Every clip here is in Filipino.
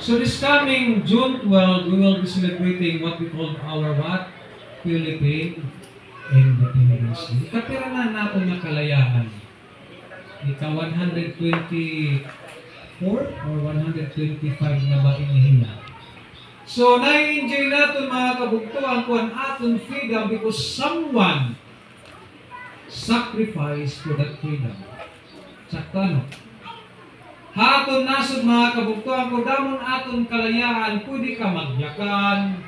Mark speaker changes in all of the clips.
Speaker 1: So this coming June 12, we will be celebrating what we call our what? Philippine Independence Day. Kapira na nato nga kalayaan. Ika 124 or 125 na ba inihinga? So, na-enjoy natin mga kabugtuan kung aton freedom because someone sacrificed for that freedom. Sakto ano? Haton nasod mga kabugtuan kung damon aton kalayaan, pwede ka magyakan,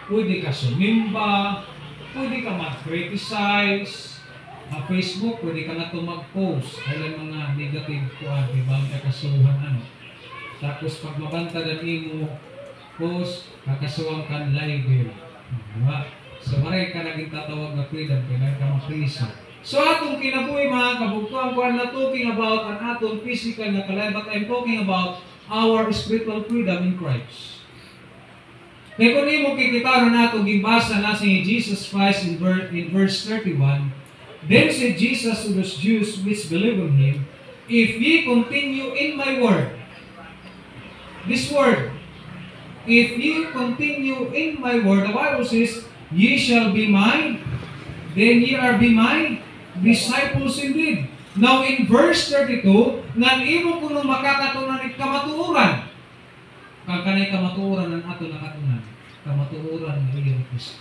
Speaker 1: pwede ka sumimba, pwede ka mag-criticize, Facebook, pwede ka na ito mag-post. Alam mga negative kuhan, diba? Ang kakasuhan ano. Tapos pag mabanta na mo, post, kakasuhan ka live yun. Diba? So maray ka naging tatawag na freedom, kaya ka mag-prison. So atong kinabuhi mga kabugtuan, kung I'm not talking about an atong physical na kalay, but I'm talking about our spiritual freedom in Christ. Kaya kung mo kikita na nato gibasa na si Jesus Christ in verse 31, then said Jesus to those Jews which believe on Him, if ye continue in my word, this word, if ye continue in my word, the Bible says, ye shall be mine, then ye are be mine disciples indeed. Now in verse 32, nan imo kuno makakatunan ni kamatuoran. Kanay kamatuoran ng ato nakatunan. Kamatuoran ng iyong Kristo.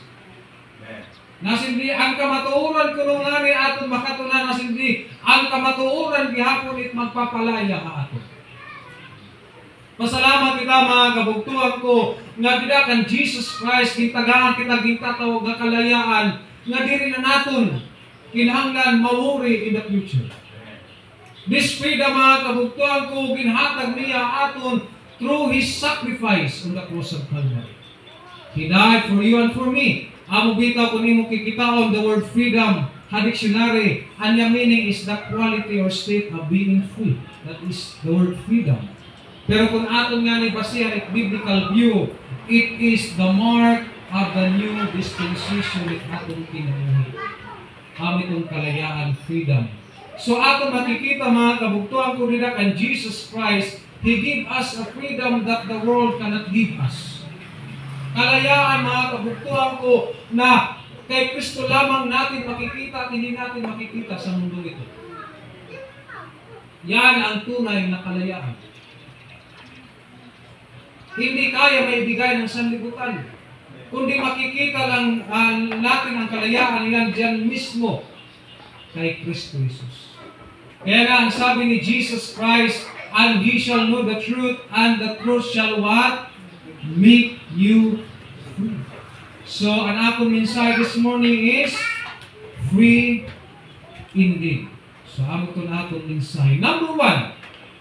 Speaker 1: Nasindi ang kamatuoran kuno nga ni ato makatunan, nasindi ang kamatuoran gihapon it magpapalaya ka ato. Pasalamat kita mga kabugtuhan ko nga kita kan Jesus Christ gitagaan kita gintatawag nga kalayaan nga diri na naton kinahanglan mawuri in the future. This freedom mga kabugtuhan ko ginhatag niya aton through His sacrifice on the cross of Calvary. He died for you and for me. Amo bitaw kung imo kikitaon the word freedom ha dictionary, and the meaning is the quality or state of being free. That is the word freedom. Pero kung aton nga ni basihan at biblical view, it is the mark of the new dispensation at aton kinabuhi. Kami itong kalayaan, freedom. So aton makikita mga kabugtuhan ko nila kan Jesus Christ, He gave us a freedom that the world cannot give us. Kalayaan mga kabugtuhan ko na kay Kristo lamang natin makikita at hindi natin makikita sa mundo ito. Yan ang tunay na kalayaan. Hindi kaya maibigay ng sanlibutan. Kundi makikita lang natin ang kalayaan yan dyan mismo kay Kristo Jesus. Kaya nga ang sabi ni Jesus Christ, and ye shall know the truth, and the truth shall what? Make you free. So, ang akong mensahe this morning is free indeed. So, amo ito na atong mensahe. Number one,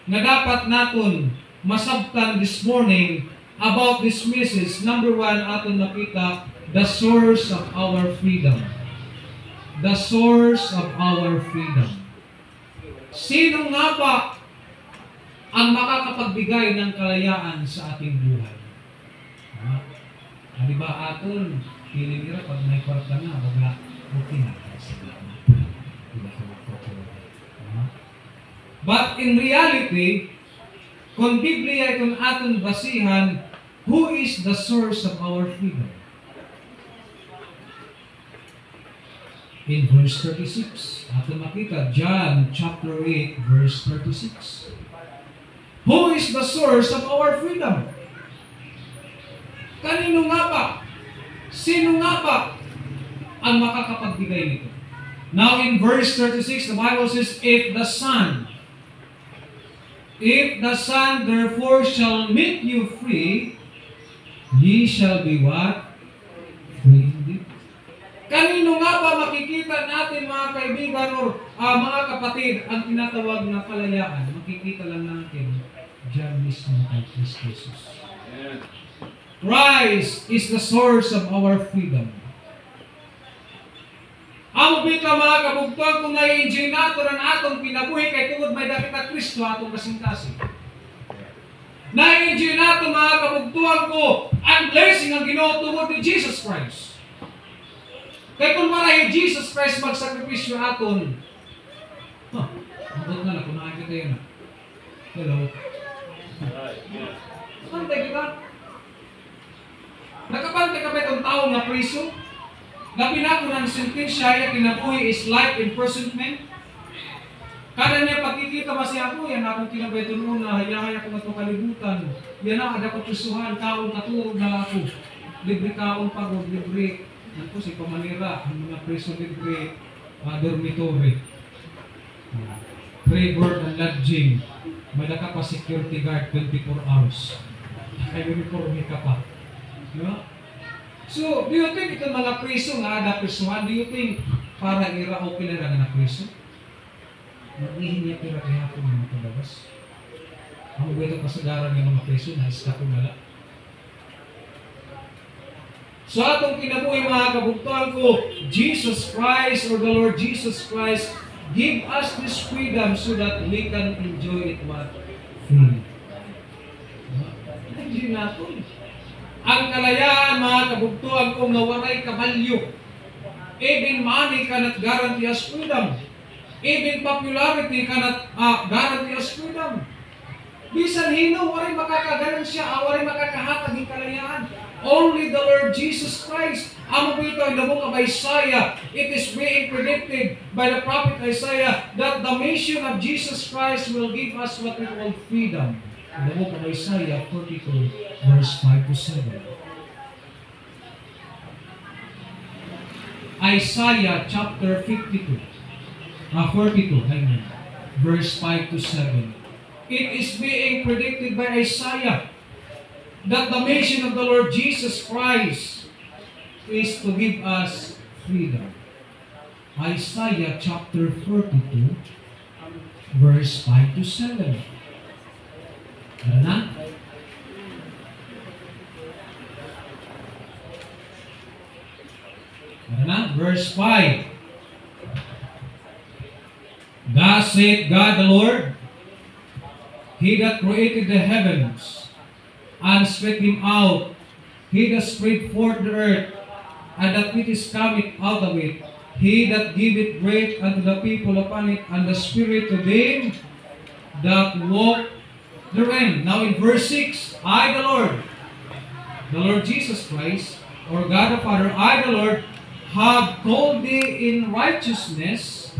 Speaker 1: na dapat naton masabtan this morning about this message. Number one, aton nakita, the source of our freedom. The source of our freedom. Sino nga ba ang makakapagbigay ng kalayaan sa ating buhay? Di ba aton, feeling nila pag may kwarta na, baga, okay na. But in reality, kung Biblia itong aton basihan, who is the source of our freedom? In verse 36, aton makita, John chapter 8, verse 36. Who is the source of our freedom? Kanino nga ba? Sino nga ba ang makakapagbigay nito? Now in verse 36, the Bible says, if the Son therefore shall make you free, ye shall be what? Free indeed. Kanino nga ba makikita natin mga kaibigan o mga kapatid ang tinatawag na kalayaan? Makikita lang natin diyan mismo kay Kristo Jesus. Christ is the source of our freedom. Ang bita mga kabugtuan kung na-enjoy nato ng atong pinabuhi kay tungod may dakit na Kristo atong kasing-kasing. Na-enjoy nato mga kabugtuan ko ang blessing ang Ginoo tungod ni Jesus Christ. Kaya kung marahin Jesus Christ magsakripisyo aton, abot na kung nakikita yun. Hello? Nakapantay kita. Nakapantay ka ba itong tao na priso? Na pinako ng sentensya, kinabuhi is life imprisonment. Kada niya pagkikita ba siya ako, yan akong kinabeto noon na hayahaya ko na itong kalibutan. Yan na, ada ko pusuhan, kaon naturog na ako. Libre kaon pagod, libre. Yan po si Pamanira, ang mga preso libre, dormitory. Free board and lodging. May naka pa security guard 24 hours. Kaya uniforme ka pa. No? So, do you think itong mga preso nga ada presuhan? Do you think para ira o pinara na preso? Mag-ihin niya pira kaya ako mga kalabas. Ang ito kasagaran ng mga preso na iska ko nala. So atong kinabuhi mga kabuktuhan ko, Jesus Christ or the Lord Jesus Christ give us this freedom so that we can enjoy it what? Freely. Hindi natin. Ang kalayaan mga kabuktuhan ko nga waray kabalyo. Even money cannot guarantee us freedom. Even popularity cannot guarantee us freedom. Bisan hino, waray makakaganan siya, waray makakahatag ng kalayaan. Only the Lord Jesus Christ. Amo po ito in the book of Isaiah. It is being predicted by the prophet Isaiah that the mission of Jesus Christ will give us what we call freedom. In the book of Isaiah 42, verse 5 to 7. Isaiah chapter 42. 42, verse 5 to 7. It is being predicted by Isaiah that the mission of the Lord Jesus Christ is to give us freedom. Isaiah chapter 42, verse 5 to 7. Ano na? Ano na? Verse 5. Thus saith God the Lord, He that created the heavens, and spread them out, He that spread forth the earth, and that which is coming out of it, He that giveth breath unto the people upon it, and the spirit to them that walk therein. Now in verse 6, I the Lord Jesus Christ, or God the Father, I the Lord, have called thee in righteousness,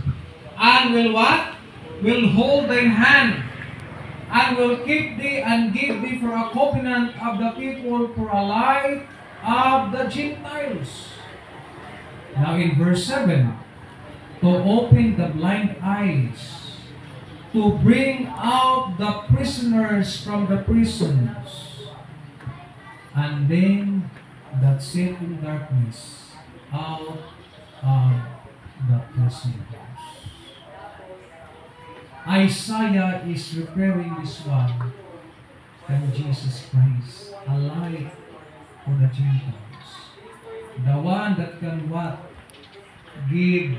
Speaker 1: and will what? Will hold thine hand, and will keep thee and give thee for a covenant of the people, for a light of the Gentiles. Now in verse 7, to open the blind eyes, to bring out the prisoners from the prisons, and them that sit in darkness out of the prison house. Isaiah is preparing this one from Jesus Christ, a light for the Gentiles. The one that can what? Give